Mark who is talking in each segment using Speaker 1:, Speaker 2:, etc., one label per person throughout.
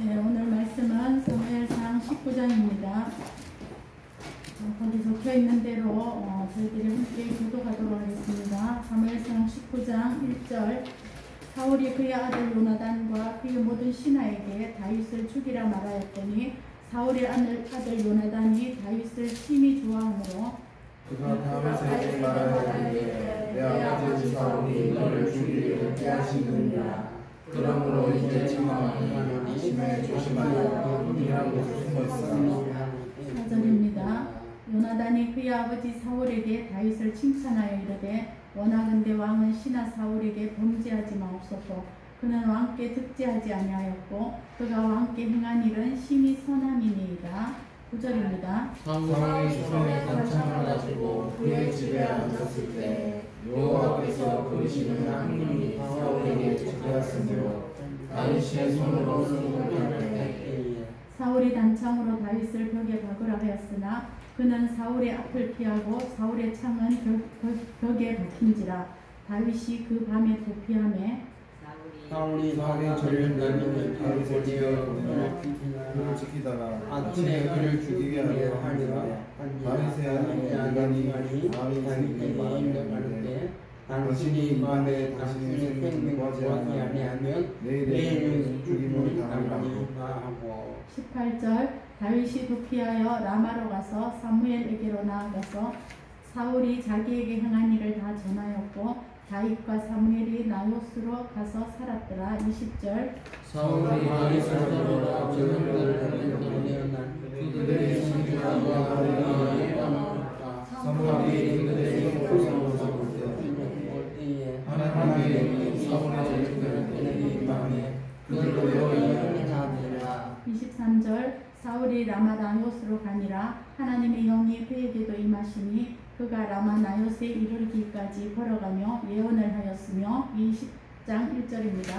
Speaker 1: 네, 오늘 말씀은 사무엘상 19장입니다. 거기 적혀 있는 대로 저희들이 함께 교독하도록 하겠습니다. 사무엘상 19장 1절. 사울이 그의 아들 요나단과 그의 모든 신하에게 다윗을 죽이라 말하였더니 사울의 아들 요나단이 다윗을 심히 좋아하므로
Speaker 2: 그가 다윗에게 말하였기에 내 아버지 사울이 너를 죽이기를 피하시느니라. 그러므로 이제 청하노니 아침에 조심하여 은밀한 곳에 숨어 있으라.
Speaker 1: 4절입니다. 요나단이 그의 아버지 사울에게 다윗을 칭찬하여 이르되 원하건대 왕은 신하 사울에게 범죄하지 마옵소서. 그는 왕께 득죄하지 아니하였고 그가 왕께 행한 일은 심히 선함이니이다. 9절입니다.
Speaker 2: 사울이 수송에 단창을 가지고 그의 집에 앉았을 때 여호와께서 그리시는 악령이 사울에게 접하였으므로 다윗의 손으로 수송을 할 때
Speaker 1: 사울이 단창으로 다윗을 벽에 박으라 하였으나 그는 사울의 앞을 피하고 사울의 창은 벽에 박힌지라. 다윗이 그 밤에 도피하매
Speaker 3: 사울이 저를 날리니
Speaker 2: 다윗을 지어
Speaker 3: 그를
Speaker 2: 그를 지키다가
Speaker 3: 아침에
Speaker 2: 그를 죽이게 하려 하니라. 다윗의 인간이 다윗에게 말하는데 당신이 밤에 당신의 생명을 구하지 아니하면 내일은 죽임을 당하리라
Speaker 3: 하고
Speaker 1: 18절. 다윗이 도피하여 라마로 가서 사무엘에게로 나아가서 사울이 자기에게 행한 일을 다 전하였고 다윗과 사무엘이 나요스로 가서 살았더라. 20절.
Speaker 2: 사울이 다윗을 따라 전령들을 보내었더니 그들의 성질하고 하리라. 사무엘이 그들의 성을 잡을 때 하나님의 사울의 전령들을 밤에 그들로 여호와를
Speaker 1: 23절. 사울이 라마 나요스로 가니라. 하나님의 영이 그에게도 임하시니 그가 라마 나요스에 이르기까지 걸어가며 예언을 하였으며 20장 1절입니다.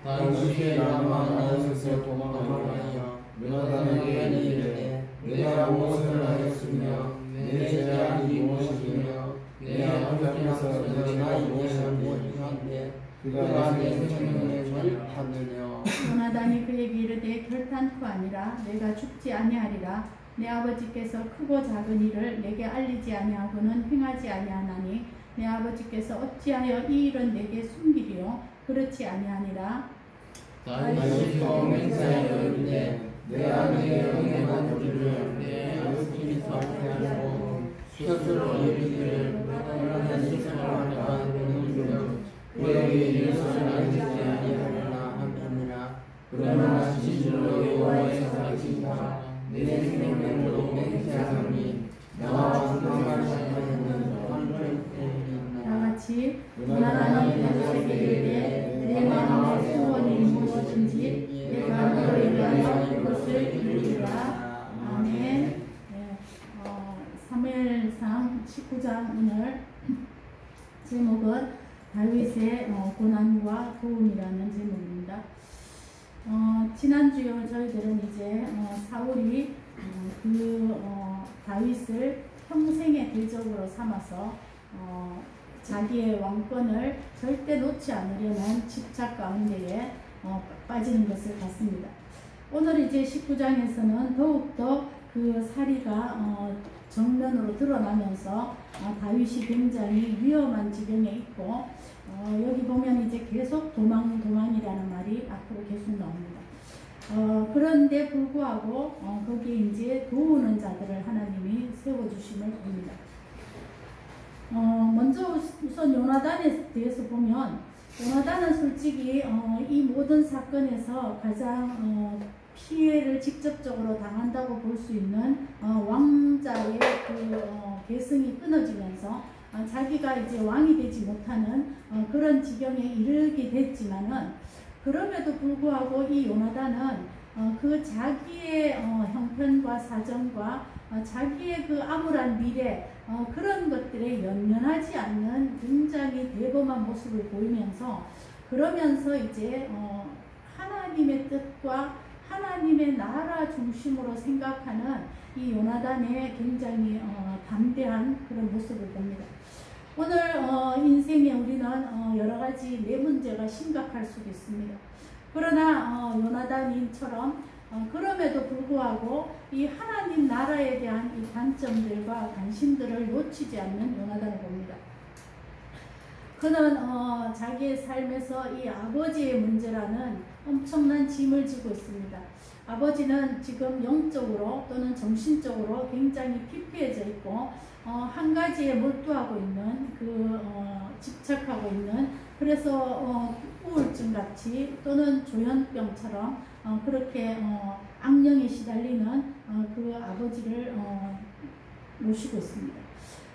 Speaker 2: 다윗이 라마 나요스에서 도망하여 요나단에게 이르되 내가 무엇을 하였으며 내 죄악이 무엇이며 내 아버지께서 내가 무엇이었는데 그가 내 생명을 받으려.
Speaker 1: 요나단이 그에게 이르되 결탄코 아니라 내가 죽지 아니하리라. 내 아버지께서 크고 작은 일을 내게 알리지 아니하고는 행하지 아니하나니 내 아버지께서 어찌하여 이 일은 내게 숨기리요. 그렇지 아니하니라.
Speaker 2: 다윗이 또 맹세하여 이르되 내 아내의 영예한 우리를 내 아버지를 살펴하고 스스로 이르기를 너는 이스라엘과 하는 그에게 이것을 알리지 아니하리라 하느니라. 그러나 진실로 여호와의 살아계시사 내 생명으로 맹세하노니 나와 상관하시는
Speaker 1: 다같이 요나단이 다윗에게 이르되 내 마음의 소원이 무엇인지 내가 너를 위하여 그것을 이루리라. 아멘. 네, 사무엘상 19장 오늘 제목은 다윗의 고난과 도움이라는 제목입니다. 지난주에 저희들은 이제 사울이 다윗을 평생의 대적으로 삼아서 자기의 왕권을 절대 놓지 않으려는 집착 가운데에 빠지는 것을 봤습니다. 오늘 이제 19장에서는 더욱더 그 사리가 정면으로 드러나면서 다윗이 굉장히 위험한 지경에 있고 여기 보면 이제 계속 도망이라는 말이 앞으로 계속 나옵니다. 그런데 불구하고 거기에 이제 도우는 자들을 하나님이 세워주심을 봅니다. 먼저 우선 요나단에 대해서 보면 요나단은 솔직히 이 모든 사건에서 가장 피해를 직접적으로 당한다고 볼 수 있는 왕자의 그 계승이 끊어지면서 자기가 이제 왕이 되지 못하는 그런 지경에 이르게 됐지만은 그럼에도 불구하고 이 요나단은 그 자기의 형편과 사정과 자기의 그 암울한 미래 그런 것들에 연연하지 않는 굉장히 대범한 모습을 보이면서 그러면서 이제 하나님의 뜻과 하나님의 나라 중심으로 생각하는 이 요나단의 굉장히 담대한 그런 모습을 봅니다. 오늘 인생에 우리는 여러 가지 내 문제가 심각할 수도 있습니다. 그러나 요나단인처럼 그럼에도 불구하고 이 하나님 나라에 대한 이 관점들과 관심들을 놓치지 않는 요나단을 봅니다. 그는 자기의 삶에서 이 아버지의 문제라는 엄청난 짐을 지고 있습니다. 아버지는 지금 영적으로 또는 정신적으로 굉장히 피폐해져 있고 한 가지에 몰두하고 있는 집착하고 있는 그래서 우울증 같이 또는 조현병처럼 그렇게 악령에 시달리는 그 아버지를 모시고 있습니다.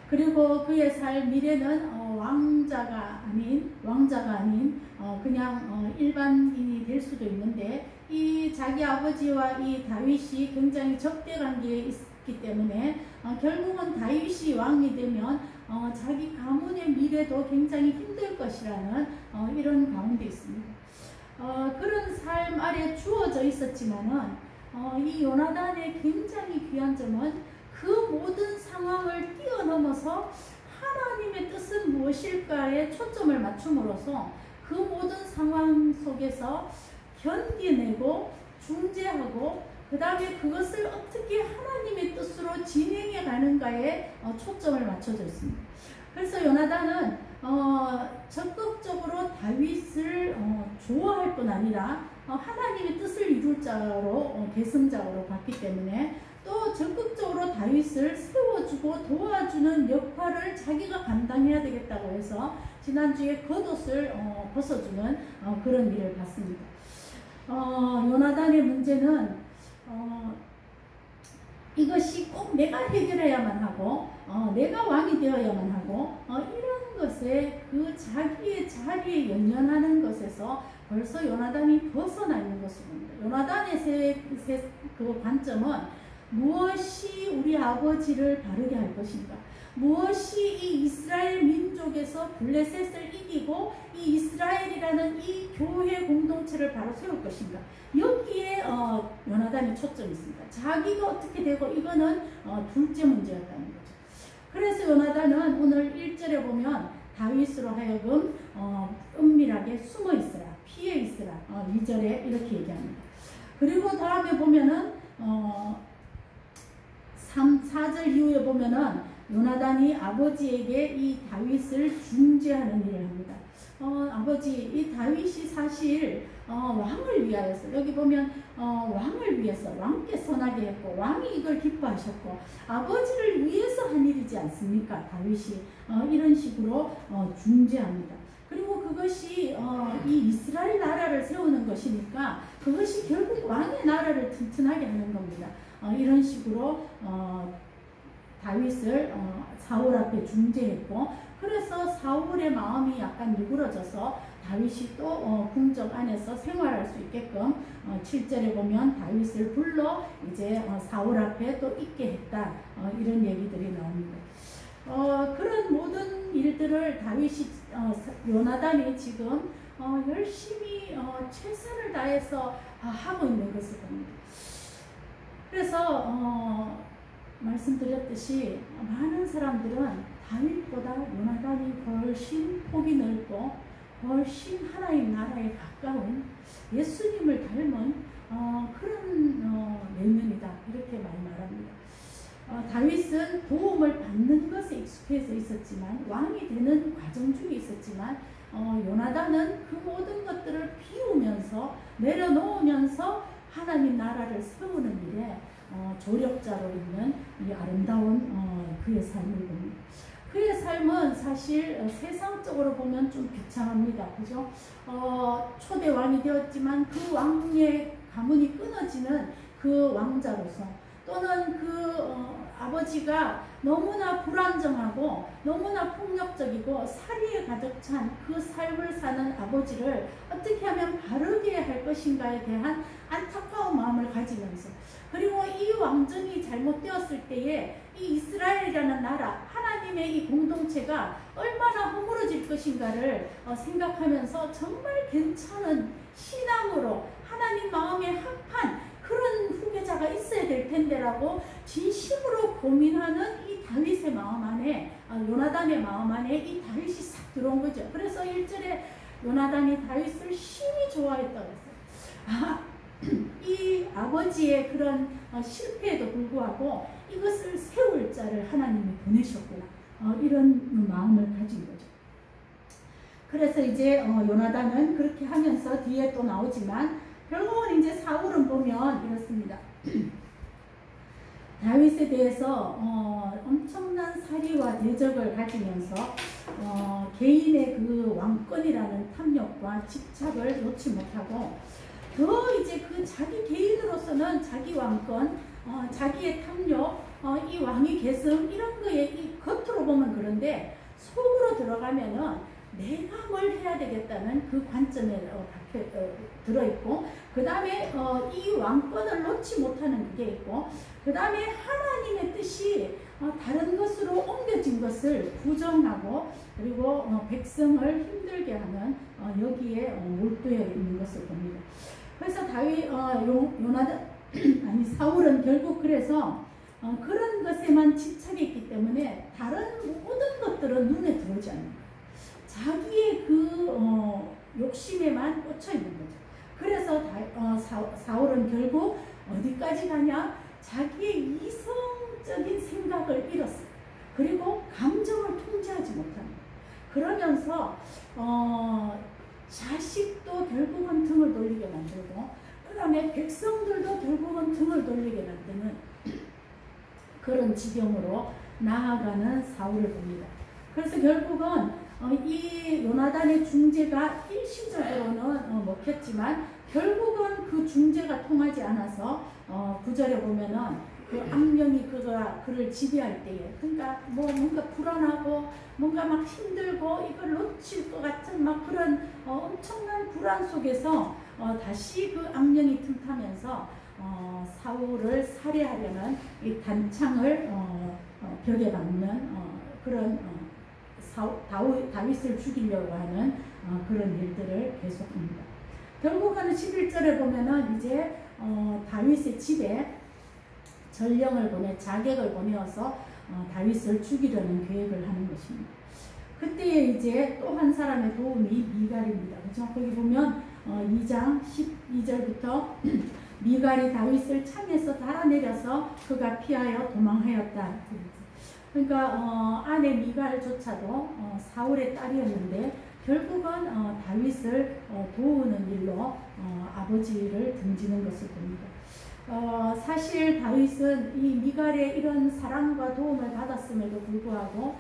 Speaker 1: 그리고 그의 살 미래는 왕자가 아닌 그냥 일반인이 될 수도 있는데 이 자기 아버지와 이 다윗이 굉장히 적대 관계에 있기 때문에 결국은 다윗이 왕이 되면 자기 가문의 미래도 굉장히 힘들 것이라는 이런 가운데 있습니다. 그런 삶 아래 주어져 있었지만은 이 요나단의 굉장히 귀한 점은 그 모든 상황을 뛰어넘어서 하나님의 뜻은 무엇일까에 초점을 맞춤으로써 그 모든 상황 속에서 견디내고 중재하고 그 다음에 그것을 어떻게 하나님의 뜻으로 진행해 가는가에 초점을 맞춰져 있습니다. 그래서 요나단은 적극적으로 다윗을 좋아할 뿐 아니라 하나님의 뜻을 이룰 자로 계승자로 봤기 때문에 또 적극적으로 다윗을 세워주고 도와주는 역할을 자기가 감당해야 되겠다고 해서 지난주에 겉옷을 벗어주는 그런 일을 봤습니다. 요나단의 문제는 이것이 꼭 내가 해결해야만 하고 내가 왕이 되어야만 하고 이런 것에 그 자기의 자리에 연연하는 것에서 벌써 요나단이 벗어나 있는 것을 봅니다. 요나단의 그 관점은 무엇이 우리 아버지를 바르게 할 것인가? 무엇이 이 이스라엘 민족에서 블레셋을 이기고 이 이스라엘이라는 이 교회 공동체를 바로 세울 것인가? 여기에 요나단이 초점이 있습니다. 자기가 어떻게 되고 이거는 둘째 문제였다는 거죠. 그래서 요나단은 오늘 1절에 보면 다윗으로 하여금 은밀하게 숨어 있으라, 피해 있으라 2절에 이렇게 얘기합니다. 그리고 다음에 보면은 4절 이후에 보면은 요나단이 아버지에게 이 다윗을 중재하는 일을 합니다. 아버지, 이 다윗이 사실 왕을 위하여서 여기 보면 왕을 위해서 왕께 선하게 했고 왕이 이걸 기뻐하셨고 아버지를 위해서 한 일이지 않습니까? 다윗이 이런 식으로 중재합니다. 그리고 그것이 이 이스라엘 나라를 세우는 것이니까 그것이 결국 왕의 나라를 튼튼하게 하는 겁니다. 이런 식으로 다윗을 사울 앞에 중재했고 그래서 사울의 마음이 약간 누그러져서 다윗이 또 궁정 안에서 생활할 수 있게끔 7절에 보면 다윗을 불러 이제 사울 앞에 또 있게 했다 이런 얘기들이 나옵니다. 그런 모든 일들을 다윗이 요나단이 지금 열심히 최선을 다해서 하고 있는 것을 봅니다. 그래서 말씀드렸듯이 많은 사람들은 다윗보다 요나단이 훨씬 폭이 넓고 훨씬 하나님 나라에 가까운 예수님을 닮은 그런 내면이다 이렇게 많이 말합니다. 다윗은 도움을 받는 것에 익숙해져 있었지만 왕이 되는 과정 중에 있었지만 요나단은 그 모든 것들을 비우면서 내려놓으면서 하나님 나라를 세우는 일에 조력자로 있는 이 아름다운 그의 삶을 봅니다. 그의 삶은 사실 세상적으로 보면 좀 비참합니다. 그죠? 초대 왕이 되었지만 그 왕의 가문이 끊어지는 그 왕자로서 또는 그 아버지가 너무나 불안정하고 너무나 폭력적이고 살이에 가득 찬 그 삶을 사는 아버지를 어떻게 하면 바르게 할 것인가에 대한 안타까운 마음을 가지면서 그리고 이 왕정이 잘못되었을 때에 이 이스라엘이라는 나라 하나님의 이 공동체가 얼마나 허물어질 것인가를 생각하면서 정말 괜찮은 신앙으로 하나님 마음에 합한 그런 후계자가 있어야 될 텐데라고 진심으로 고민하는 이 다윗의 마음 안에 요나단의 마음 안에 이 다윗이 싹 들어온 거죠. 그래서 1절에 요나단이 다윗을 심히 좋아했다고 했어요. 이 아버지의 그런 실패에도 불구하고 이것을 세울 자를 하나님이 보내셨구나. 이런 마음을 가진 거죠. 그래서 이제 요나단은 그렇게 하면서 뒤에 또 나오지만 결국은 이제 사울은 보면 이렇습니다. 다윗에 대해서 엄청난 사리와 대적을 가지면서 개인의 그 왕권이라는 탐욕과 집착을 놓지 못하고 더 이제 그 자기 개인으로서는 자기 왕권, 자기의 탐욕, 이 왕위 계승 이런 거에 이 겉으로 보면 그런데 속으로 들어가면은 내가 뭘 해야 되겠다는 그 관점에 들어있고 그 다음에 이 왕권을 놓지 못하는 게 있고 그 다음에 하나님의 뜻이 다른 것으로 옮겨진 것을 부정하고 그리고 백성을 힘들게 하는 여기에 몰두해 있는 것을 봅니다. 그래서 요나단 아니 사울은 결국 그래서 그런 것에만 집착했기 때문에 다른 모든 것들은 눈에 들어오지 않는 거예요. 자기의 그 욕심에만 꽂혀 있는 거죠. 그래서 사울은 결국 어디까지 가냐? 자기의 이성적인 생각을 잃었어요. 그리고 감정을 통제하지 못하는 거예요. 그러면서 자식도 결국은 등을 돌리게 만들고 그 다음에 백성들도 결국은 등을 돌리게 만드는 그런 지경으로 나아가는 사울을 봅니다. 그래서 결국은 이 요나단의 중재가 일시적으로는 먹혔지만 결국은 그 중재가 통하지 않아서 9절에 보면은 그 악령이 그를 지배할 때에 그러니까 뭔가 불안하고 뭔가 막 힘들고 이걸 놓칠 것 같은 막 그런 엄청난 불안 속에서 다시 그 악령이 틈타면서 사울을 살해하려는 이 단창을 벽에 박는 그런 다윗을 죽이려고 하는 그런 일들을 계속합니다. 결국은 11절에 보면은 이제 다윗의 집에 전령을 자객을 보내어서 다윗을 죽이려는 계획을 하는 것입니다. 그때에 이제 또 한 사람의 도움이 미갈입니다. 그렇죠? 거기 보면 2장 12절부터 미갈이 다윗을 창에서 달아내려서 그가 피하여 도망하였다. 그러니까 아내 미갈조차도 사울의 딸이었는데 결국은 다윗을 도우는 일로 아버지를 등지는 것을 봅니다. 사실 다윗은 이 미갈의 이런 사랑과 도움을 받았음에도 불구하고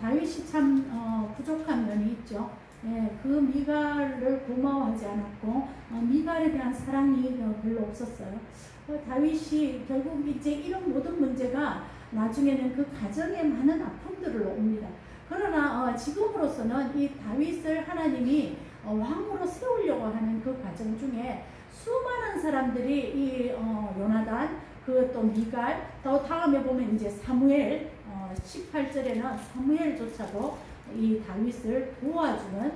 Speaker 1: 다윗이 참 부족한 면이 있죠. 예, 그 미갈을 고마워하지 않았고 미갈에 대한 사랑이 별로 없었어요. 다윗이 결국 이제 이런 모든 문제가 나중에는 그 가정에 많은 아픔들을 옵니다. 그러나 지금으로서는 이 다윗을 하나님이 왕으로 세우려고 하는 그 과정 중에 수많은 사람들이 이 요나단, 그 또 미갈, 또 다음에 보면 이제 사무엘, 18절에는 사무엘조차도 이 다윗을 도와주는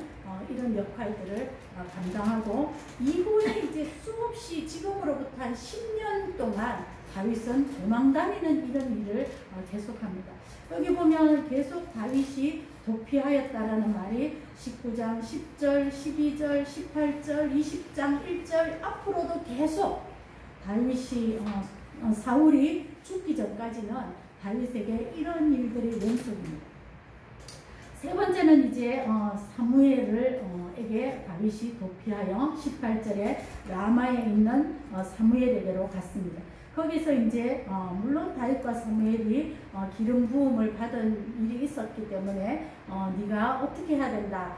Speaker 1: 이런 역할들을 감당하고 이후에 이제 수없이 지금으로부터 한 10년 동안 다윗은 도망다니는 이런 일을 계속합니다. 여기 보면 계속 다윗이 도피하였다라는 말이 19장 10절, 12절, 18절, 20장 1절 앞으로도 계속 다윗이 사울이 죽기 전까지는 다윗에게 이런 일들이 연속입니다. 세 번째는 이제 사무엘에게 다윗이 도피하여 18절에 라마에 있는 사무엘에게로 갔습니다. 거기서 이제 물론 다윗과 사무엘이 기름 부음을 받은 일이 있었기 때문에 네가 어떻게 해야 된다,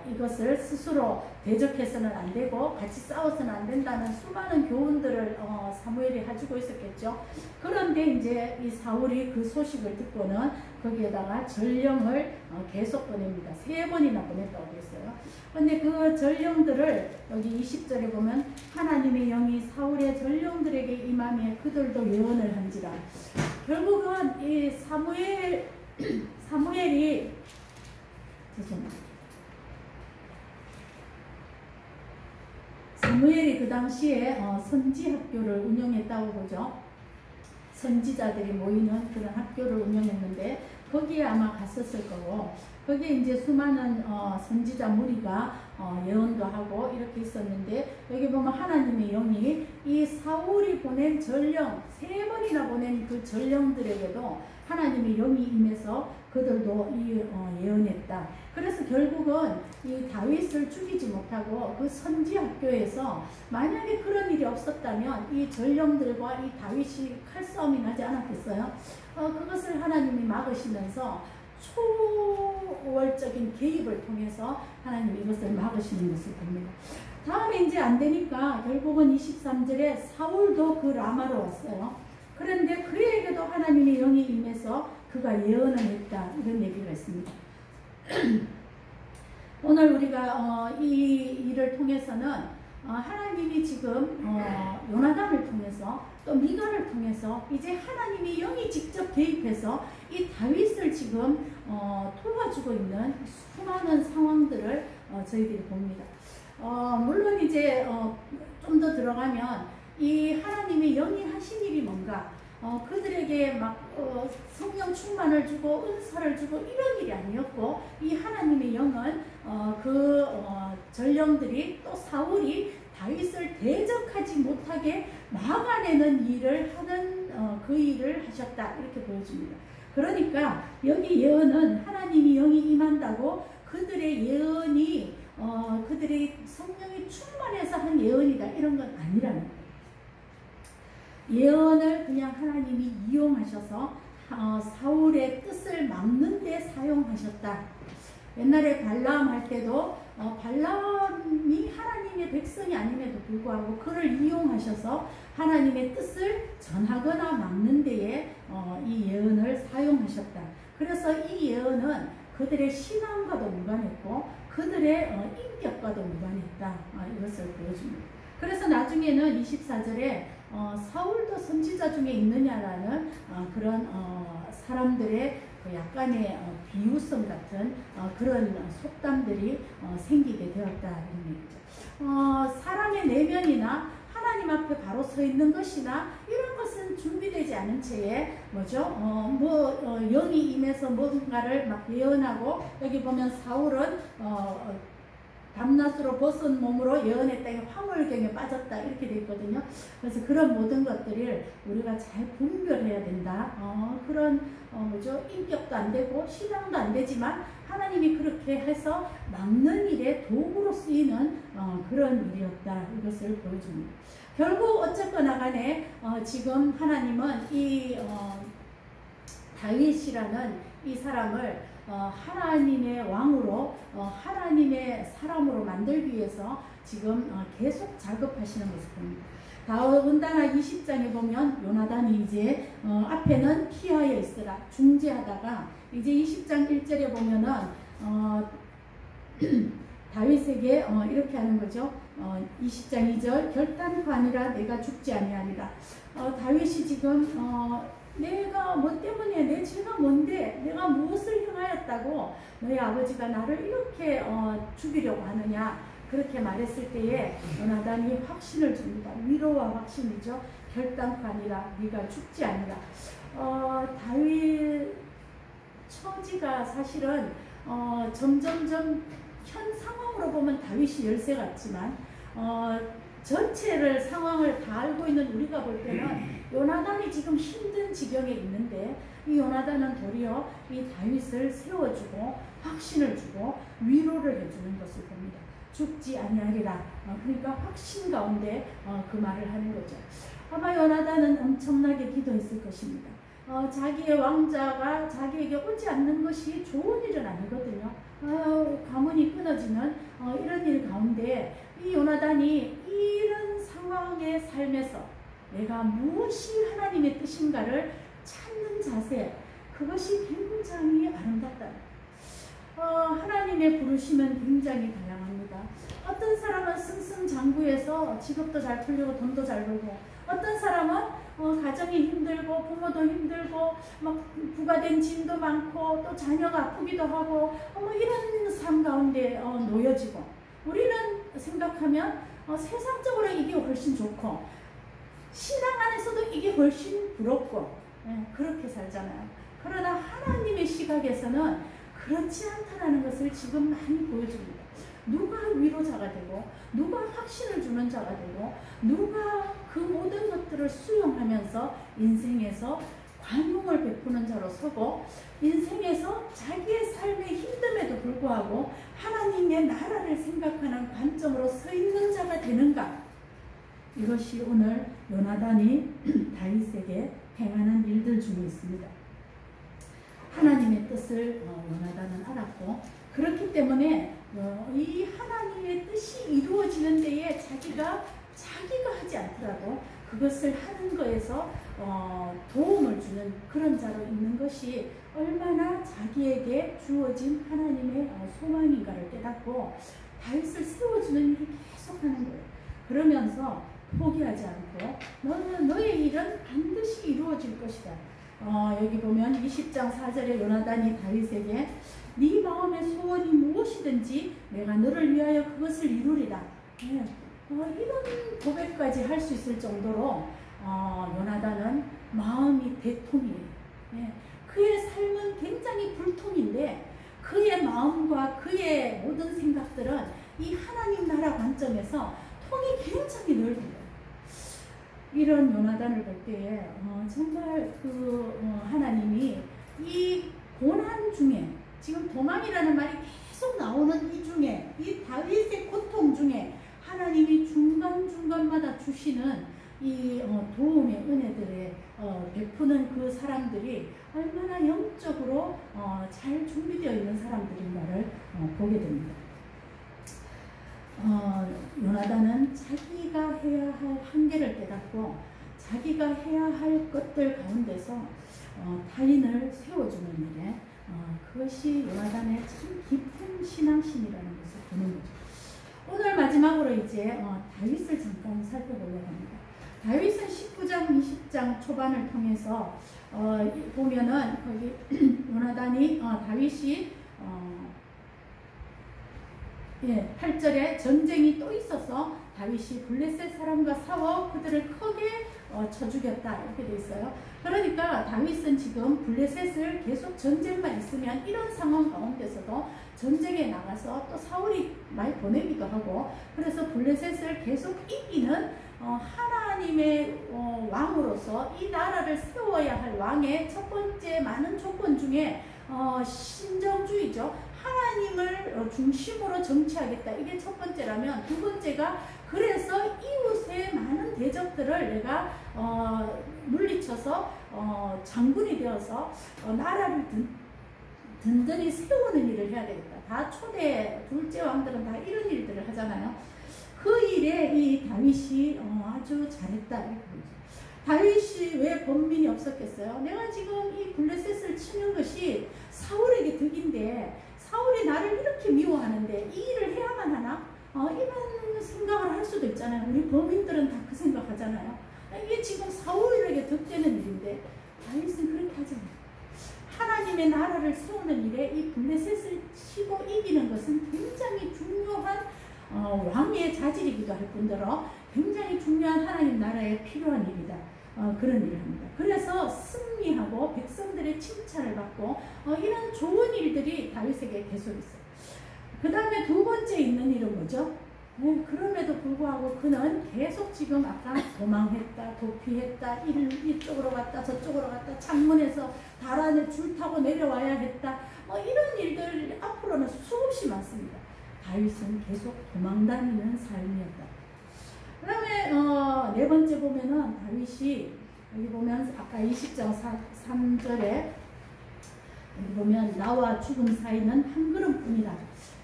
Speaker 1: 이것을 스스로 대적해서는 안 되고 같이 싸워서는 안 된다는 수많은 교훈들을 사무엘이 가지고 있었겠죠. 그런데 이제 이 사울이 그 소식을 듣고는 거기에다가 전령을 계속 보냅니다. 3번이나 보냈다고 했어요. 근데 그 전령들을 여기 20절에 보면 하나님의 영이 사울의 전령들에게 임하며 그들도 예언을 한지라. 결국은 이 사무엘이 죄송합니다. 사무엘이 그 당시에 선지 학교를 운영했다고 보죠. 선지자들이 모이는 그런 학교를 운영했는데 거기에 아마 갔었을 거고 거기에 이제 수많은 선지자 무리가 예언도 하고 이렇게 있었는데, 여기 보면 하나님의 영이 이 사울이 보낸 전령, 3번이나 보낸 그 전령들에게도 하나님의 영이 임해서 그들도 예언했다. 그래서 결국은 이 다윗을 죽이지 못하고 그 선지 학교에서 만약에 그런 일이 없었다면 이 전령들과 이 다윗이 칼싸움이 나지 않았겠어요? 그것을 하나님이 막으시면서 초월적인 개입을 통해서 하나님이 이것을 막으시는 것을 봅니다. 다음에 이제 안 되니까 결국은 23절에 사울도 그 라마로 왔어요. 그런데 그에게도 하나님의 영이 임해서 그가 예언을 했다. 이런 얘기가 있습니다. 오늘 우리가 이 일을 통해서는 하나님이 지금 요나단을 통해서 또 미가를 통해서 이제 하나님의 영이 직접 개입해서 이 다윗을 지금 도와주고 있는 수많은 상황들을 저희들이 봅니다. 물론 이제 좀 더 들어가면 이 하나님의 영이 하신 일이 뭔가, 그들에게 막 성령 충만을 주고 은사를 주고 이런 일이 아니었고, 이 하나님의 영은 전령들이 또 사울이 다윗을 대적하지 못하게 막아내는 일을 하는 그 일을 하셨다, 이렇게 보여줍니다. 그러니까 여기 예언은 하나님이 영이 임한다고 그들의 예언이 그들의 성령이 충만해서 한 예언이다, 이런 건 아니라는 거예요. 예언을 그냥 하나님이 이용하셔서 사울의 뜻을 막는 데 사용하셨다. 옛날에 발라암 할 때도 발라암이 하나님의 백성이 아님에도 불구하고 그를 이용하셔서 하나님의 뜻을 전하거나 막는 데에 이 예언을 사용하셨다. 그래서 이 예언은 그들의 신앙과도 무관했고 그들의 인격과도 무관했다. 이것을 보여줍니다. 그래서 나중에는 24절에 사울도 선지자 중에 있느냐라는 그런 사람들의 그 약간의 비유성 같은 그런 속담들이 생기게 되었다, 이런 얘기죠. 사람의 내면이나 하나님 앞에 바로 서 있는 것이나 이런 것은 준비되지 않은 채에 영이 임해서 뭔가를 막 예언하고, 여기 보면 사울은 밤낮으로 벗은 몸으로 예언했다, 황홀경에 빠졌다, 이렇게 되어 있거든요. 그래서 그런 모든 것들을 우리가 잘 분별해야 된다. 그런 인격도 안 되고 신앙도 안 되지만 하나님이 그렇게 해서 막는 일에 도구로 쓰이는 그런 일이었다, 이것을 보여줍니다. 결국 어쨌거나 간에 지금 하나님은 이 다윗이라는 이 사람을 하나님의 왕으로, 하나님의 사람으로 만들기 위해서 지금 계속 작업하시는 모습을 봅니다. 더군다나 20장에 보면 요나단이 이제 앞에는 피하여 있으라 중재하다가 이제 20장 1절에 보면은 다윗에게 이렇게 하는 거죠. 20장 2절 결단코 아니라 내가 죽지 아니하리라. 다윗이 지금 내가 뭐 때문에, 내 죄가 뭔데, 내가 무엇을 행하였다고 너희 아버지가 나를 이렇게 죽이려고 하느냐, 그렇게 말했을 때에 요나단이 확신을 줍니다. 위로와 확신이죠. 결단코 아니라 네가 죽지 아니라. 다윗 처지가 사실은 점점점 현 상황으로 보면 다윗이 열세 같지만 전체를 상황을 다 알고 있는 우리가 볼 때는 요나단이 지금 힘든 지경에 있는데 이 요나단은 도리어 이 다윗을 세워주고 확신을 주고 위로를 해주는 것을 봅니다. 죽지 아니하리라. 그러니까 확신 가운데 그 말을 하는 거죠. 아마 요나단은 엄청나게 기도했을 것입니다. 자기의 왕자가 자기에게 오지 않는 것이 좋은 일은 아니거든요. 가문이 끊어지는 이런 일 가운데 이 요나단이 이런 상황의 삶에서 내가 무엇이 하나님의 뜻인가를 찾는 자세, 그것이 굉장히 아름답다. 하나님의 부르심은 굉장히 다양합니다. 어떤 사람은 승승장구해서 직업도 잘 풀리고 돈도 잘 벌고, 어떤 사람은 가정이 힘들고 부모도 힘들고 막 부가된 짐도 많고 또 자녀가 아프기도 하고 이런 삶 가운데 놓여지고, 우리는 생각하면 세상적으로 이게 훨씬 좋고 신앙 안에서도 이게 훨씬 부럽고 그렇게 살잖아요. 그러나 하나님의 시각에서는 그렇지 않다라는 것을 지금 많이 보여줍니다. 누가 위로자가 되고 누가 확신을 주는 자가 되고 누가 그 모든 것들을 수용하면서 인생에서 관용을 베푸는 자로 서고 인생에서 자기의 삶의 힘듦에도 불구하고 하나님의 나라를 생각하는 관점으로 서 있는 자가 되는가? 이것이 오늘 요나단이 다윗에게 행하는 일들 중에 있습니다. 하나님의 뜻을 요나단은 알았고 그렇기 때문에 이 하나님의 뜻이 이루어지는 데에 자기가 하지 않더라도 그것을 하는 거에서 도움을 주는 그런 자로 있는 것이 얼마나 자기에게 주어진 하나님의 소망인가를 깨닫고 다윗을 세워주는 일을 계속하는 거예요. 그러면서 포기하지 않고 너의 일은 반드시 이루어질 것이다. 여기 보면 20장 4절에 요나단이 다윗에게 네 마음의 소원이 무엇이든지 내가 너를 위하여 그것을 이루리라. 네. 이런 고백까지 할 수 있을 정도로 요나단은 마음이 대통이에요. 네. 그의 삶은 굉장히 불통인데 그의 마음과 그의 모든 생각들은 이 하나님 나라 관점에서 통이 굉장히 넓어요. 이런 요나단을 볼 때에 정말 하나님이 이 고난 중에 지금 도망이라는 말이 계속 나오는 이 중에 이 다윗의 고통 중에 하나님이 중간중간마다 주시는 이 도움의 은혜들에 베푸는 그 사람들이 얼마나 영적으로 잘 준비되어 있는 사람들인가를 보게 됩니다. 요나단은 자기가 해야 할 한계를 깨닫고 자기가 해야 할 것들 가운데서 타인을 세워주는 일에 그것이 요나단의 참 깊은 신앙심이라는 것을 보는 거죠. 오늘 마지막으로 이제 다윗을 잠깐 살펴보려고 합니다. 다윗은 19장, 20장 초반을 통해서 보면은 거기 요나단이 다윗이 8절에 전쟁이 또 있어서 다윗이 블레셋 사람과 싸워 그들을 크게 쳐 죽였다 이렇게 돼 있어요. 그러니까 다윗은 지금 블레셋을 계속 전쟁만 있으면 이런 상황 가운데서도 전쟁에 나가서 또 사울이 많이 보내기도 하고 그래서 블레셋을 계속 이기는 하나님의 왕으로서 이 나라를 세워야 할 왕의 첫 번째 많은 조건 중에 신정주의죠. 하나님을 중심으로 정치하겠다. 이게 첫 번째라면 두 번째가 그래서 이웃의 많은 대적들을 내가 물리쳐서 장군이 되어서 나라를 든든히 세우는 일을 해야 되겠다. 다 초대 둘째 왕들은 다 이런 일들을 하잖아요. 그 일에 이 다윗이 아주 잘했다. 이렇게 보죠. 다윗이 왜 번민이 없었겠어요? 내가 지금 이 블레셋을 치는 것이 사울에게 득인데 사울이 나를 이렇게 미워하는데 이 일을 해야만 하나? 이런 생각을 할 수도 있잖아요. 우리 범인들은 다 그 생각하잖아요. 이게 지금 사울에게 득되는 일인데 다윗은 그렇게 하지 않아요. 하나님의 나라를 세우는 일에 이 블레셋을 치고 이기는 것은 굉장히 중요한 왕의 자질이기도 할 뿐더러 굉장히 중요한 하나님 나라에 필요한 일이다. 그런 일을 합니다. 그래서 승리하고 백성들의 칭찬을 받고 이런 좋은 일들이 다윗에게 계속 있어요. 그 다음에 두 번째 있는 일은 뭐죠? 그럼에도 불구하고 그는 계속 지금 아까 도망했다, 도피했다, 이쪽으로 갔다, 저쪽으로 갔다, 창문에서 달 안에 줄 타고 내려와야 했다. 이런 일들 앞으로는 수없이 많습니다. 다윗은 계속 도망다니는 삶이었다. 그 다음에 네 번째 보면은 다윗이 여기 보면 아까 20장 3절에 여기 보면 나와 죽음 사이는 한 걸음뿐이다.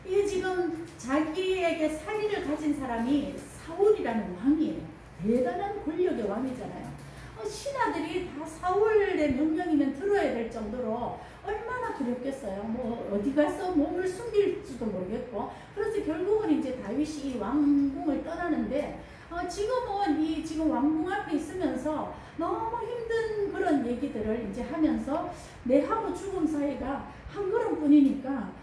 Speaker 1: 이게 지금 자기에게 사리를 가진 사람이 사울이라는 왕이에요. 대단한 권력의 왕이잖아요. 신하들이 다 사울의 명령이면 들어야 될 정도로 얼마나 두렵겠어요. 뭐 어디 가서 몸을 숨길지도 모르겠고. 그래서 결국은 이제 다윗이 이 왕궁을 떠나는데 지금은 지금 왕궁 앞에 있으면서 너무 힘든 그런 얘기들을 이제 하면서 내하고 죽음 사이가 한 걸음뿐이니까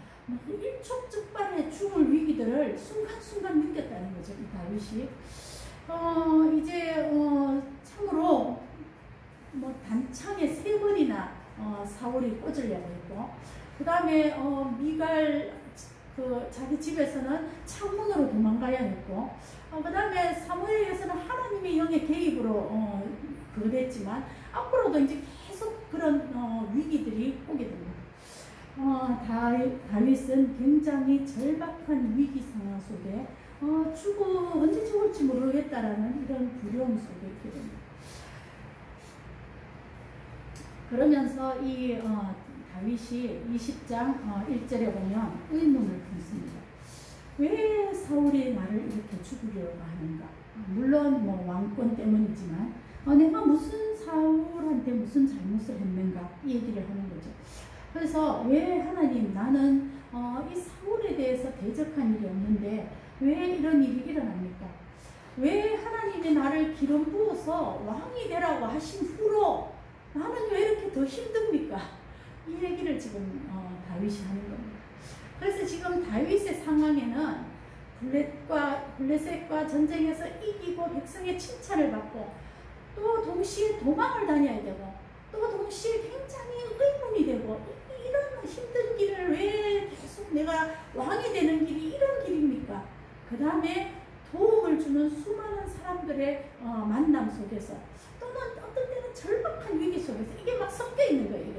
Speaker 1: 일촉즉발의 죽을 위기들을 순간순간 느꼈다는 거죠. 이 다윗이 이제 참으로 단창에 3번이나 사울이 꽂으려고 했고 그 다음에 미갈 그 자기 집에서는 창문으로 도망가야 했고, 그 다음에 사무엘에서는 하나님의 영의 개입으로 그거 됐지만 앞으로도 이제 계속 그런 위기들이 오게 됩니다. 다윗은 굉장히 절박한 위기 상황 속에 언제 죽을지 모르겠다라는 이런 두려움 속에 있게 됩니다. 그러면서 이 다윗이 20장 1절에 보면 의문을 품습니다. 왜 사울이 나를 이렇게 죽이려고 하는가? 물론 뭐 왕권 때문이지만 내가 무슨 사울한테 무슨 잘못을 했는가? 이 얘기를 하는 거죠. 그래서 왜 하나님, 나는 이 사울에 대해서 대적한 일이 없는데 왜 이런 일이 일어납니까? 왜 하나님이 나를 기름 부어서 왕이 되라고 하신 후로 나는 왜 이렇게 더 힘듭니까? 이 얘기를 지금 다윗이 하는 겁니다. 그래서 지금 다윗의 상황에는 블레셋과 전쟁에서 이기고 백성의 칭찬을 받고 또 동시에 도망을 다녀야 되고 또 동시에 굉장히 의문이 되고 이런 힘든 길을 왜 계속 내가 왕이 되는 길이 이런 길입니까? 그 다음에 도움을 주는 수많은 사람들의 만남 속에서 또는 어떤 때는 절박한 위기 속에서 이게 막 섞여 있는 거예요.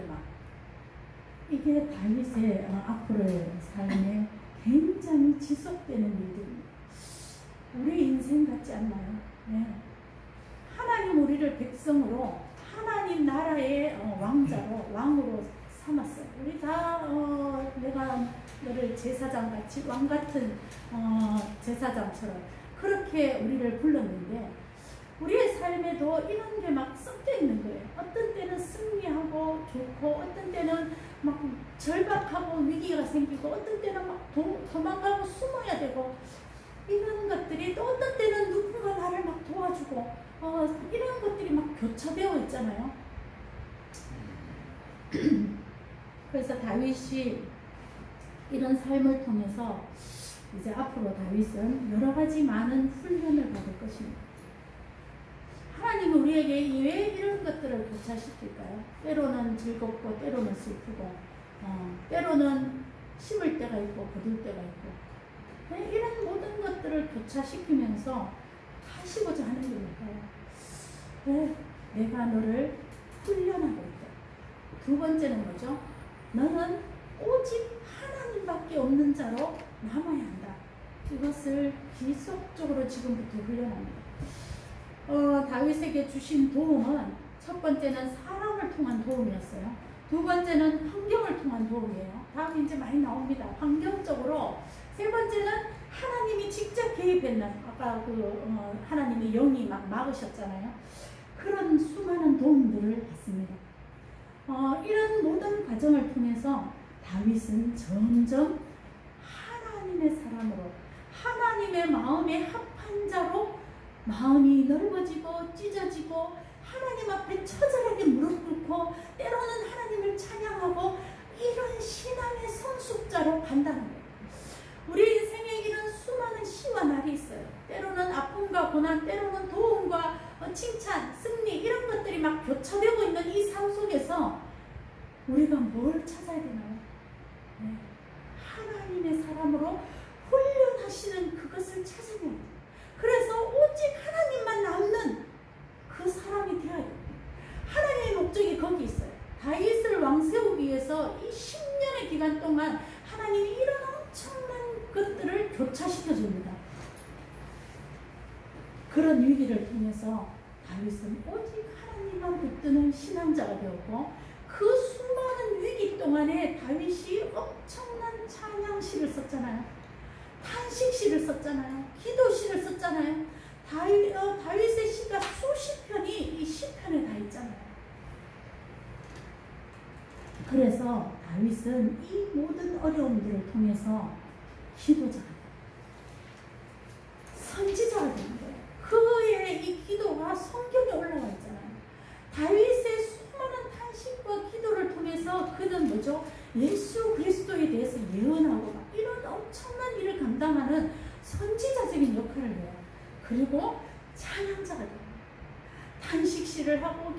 Speaker 1: 이게 다윗의 앞으로의 삶에 굉장히 지속되는 일들입니다. 우리 인생 같지 않나요? 네. 하나님 우리를 백성으로 하나님 나라의 왕으로 삼았어요. 우리 다 내가 너를 제사장 같이 왕 같은 제사장처럼 그렇게 우리를 불렀는데 우리의 삶에도 이런 게 막 섞여 있는 거예요. 어떤 때는 승리하고 좋고 어떤 때는 막 절박하고 위기가 생기고 어떤 때는 막 도망가고 숨어야 되고 이런 것들이 또 어떤 때는 누군가 나를 막 도와주고 이런 것들이 막 교차되어 있잖아요. 그래서 다윗이 이런 삶을 통해서 이제 앞으로 다윗은 여러 가지 많은 훈련을 받을 것입니다. 하나님은 우리에게 왜 이런 것들을 교차시킬까요? 때로는 즐겁고 때로는 슬프고 때로는 심을 때가 있고 거둘 때가 있고 이런 모든 것들을 교차시키면서 하시고자 하는 거니까요. 내가 너를 훈련하고 있다. 두 번째는 뭐죠? 너는 오직 하나님밖에 없는 자로 남아야 한다. 이것을 지속적으로 지금부터 훈련합니다. 다윗에게 주신 도움은 첫 번째는 사람을 통한 도움이었어요. 두 번째는 환경을 통한 도움이에요. 다음에 이제 많이 나옵니다. 환경적으로. 세 번째는 하나님이 직접 개입했나. 아까 하나님의 영이 막 막으셨잖아요. 그런 수많은 도움들을 받습니다. 이런 모든 과정을 통해서 다윗은 점점 하나님의 사람으로 하나님의 마음에 합한 자로 마음이 넓어지고 찢어지고 하나님 앞에 처절하게 무릎 꿇고 때로는 하나님을 찬양하고 이런 신앙의 성숙자로 간다는 거예요. 우리 인생에 이런 수많은 시와 날이 있어요. 때로는 아픔과 고난, 때로는 도움과 칭찬, 승리 이런 것들이 막 교차되고 있는 이 삶 속에서 우리가 뭘 찾아야 되나요? 하나님의 사람으로 훈련하시는 그것을 찾아내야 돼요. 그래서 오직 하나님만 남는 그 사람이 되어야 돼요. 하나님의 목적이 거기 있어요. 다윗을 왕 세우기 위해서 이 10년의 기간 동안 하나님이 이런 엄청난 것들을 교차시켜 줍니다. 그런 위기를 통해서 다윗은 오직 하나님만 붙드는 신앙자가 되었고 그 수많은 위기 동안에 다윗이 엄청난 찬양시를 썼잖아요. 탄식시를 썼잖아요. 기도시를 썼잖아요. 다윗의 시가 수십 편이 이 시편에 다 있잖아요. 그래서 다윗은 이 모든 어려움들을 통해서 기도자가 돼요. 선지자가 되는 거예요. 그의 이 기도가 성경에 올라와 있잖아요. 다윗의 수많은 탄식과 기도를 통해서 그는 뭐죠? 예수 그리스도에 대해서 예언하고 막 이런 엄청난 일을 감당하는 선지자적인 역할을 해요. 그리고 찬양자가 돼요. 탄식시를 하고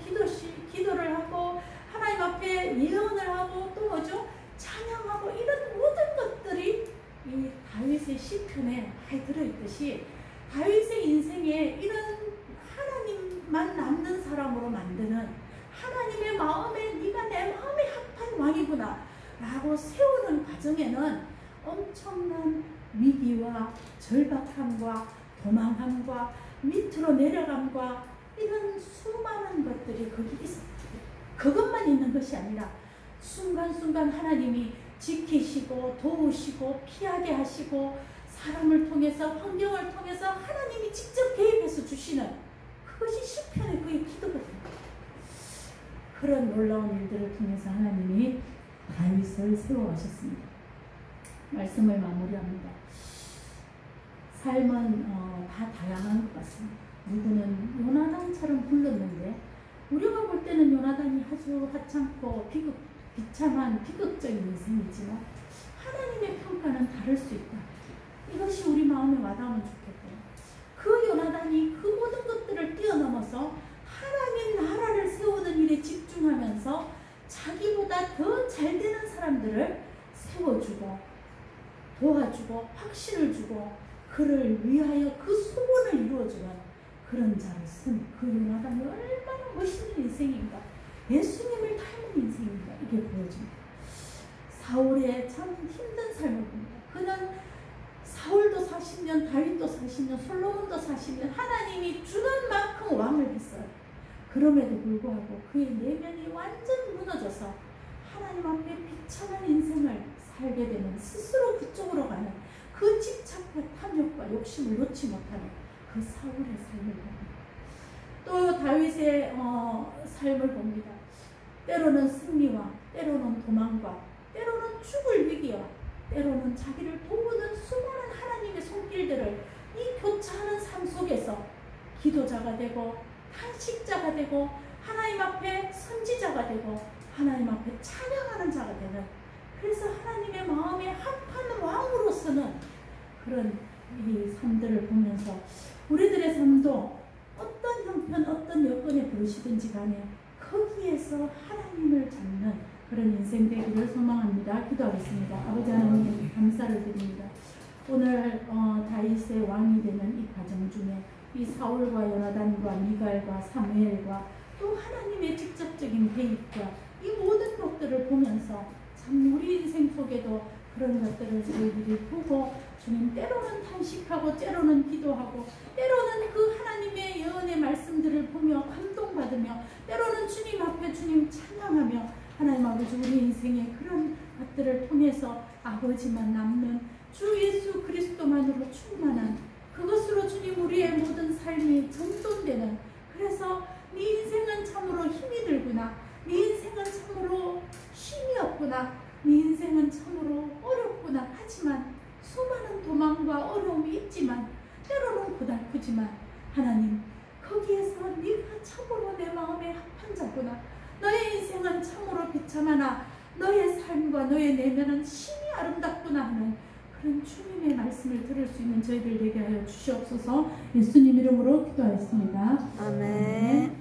Speaker 1: 기도를 하고 하나님 앞에 예언을 하고 또 뭐죠? 찬양하고 이런 모든 것들이 이 다윗의 시편에 많이 들어있듯이 다윗의 인생에 이런 하나님만 남는 사람으로 만드는 하나님의 마음에 네가 내 마음에 합한 왕이구나 라고 세우는 과정에는 엄청난 위기와 절박함과 도망함과 밑으로 내려감과 이런 수많은 것들이 거기 있었어요. 그것만 있는 것이 아니라 순간순간 하나님이 지키시고 도우시고 피하게 하시고 사람을 통해서 환경을 통해서 하나님이 직접 개입해서 주시는 그것이 시편의 그의 기도거든요. 그런 놀라운 일들을 통해서 하나님이 다윗을 세워가셨습니다. 말씀을 마무리합니다. 삶은 다 다양한 것 같습니다. 누구는 요나단처럼 불렀는데 우리가 볼 때는 요나단이 아주 하찮고 비참한 비극적인 인생이지만 하나님의 평가는 다를 수 있다. 이것이 우리 마음에 와닿으면 좋겠고요. 그 요나단이 그 모든 것들을 뛰어넘어서 하나님 나라를 세우는 일에 집중하면서 자기보다 더 잘 되는 사람들을 세워주고 도와주고 확신을 주고 그를 위하여 그 소원을 이루어주는 그런 자를 쓴 그 요나단이 얼마나 멋있는 인생인가, 예수님을 닮은 인생인가, 이게 보여집니다. 사울의 참 힘든 삶을 봅니다. 그는 사울도 40년, 다윗도 40년, 솔로몬도 40년 하나님이 주는 만큼 왕을 했어요. 그럼에도 불구하고 그의 내면이 완전 무너져서 하나님 앞에 비참한 인생을 살게 되는, 스스로 그쪽으로 가는 그 집착과 탐욕과 욕심을 놓지 못하는 그 사울의 삶을 봅니다. 또 다윗의 삶을 봅니다. 때로는 승리와 때로는 도망과 때로는 죽을 위기와 때로는 자기를 도우는 수많은 하나님의 손길들을 이 교차하는 삶 속에서 기도자가 되고 탄식자가 되고 하나님 앞에 선지자가 되고 하나님 앞에 찬양하는 자가 되는, 그래서 하나님의 마음에 합한 왕으로서는 그런 이 삶들을 보면서 우리들의 삶도 어떤 형편 어떤 여건에 부르시든지 간에 거기에서 하나님을 잡는 그런 인생 되기를 소망합니다. 기도하겠습니다. 아버지 하나님 감사를 드립니다. 오늘 다윗의 왕이 되는 이 과정 중에 이 사울과 요나단과 미갈과 사무엘과 또 하나님의 직접적인 개입과 이 모든 것들을 보면서 참 우리 인생 속에도 그런 것들을 저희들이 보고 주님 때로는 탄식하고 때로는 기도하고 때로는 그 하나님의 예언의 말씀들을 보며 감동받으며 때로는 주님 앞에 주님 찬양하며 하나님 아버지 우리 인생의 그런 것들을 통해서 아버지만 남는 주 예수 그리스도만으로 충만한 그것으로 주님 우리의 모든 삶이 전돈되는, 그래서 네 인생은 참으로 힘이 들구나, 네 인생은 참으로 쉼이 없구나, 네 인생은 참으로 어렵구나 하지만 수많은 도망과 어려움이 있지만 때로는 고달프지만 하나님 거기에서 네가 참으로 내 마음에 합한 자구나, 너의 인생은 참으로 비참하나 너의 삶과 너의 내면은 심히 아름답구나 하는 그런 주님의 말씀을 들을 수 있는 저희들 되게 하여 주시옵소서. 예수님 이름으로 기도하였습니다.
Speaker 4: 아멘.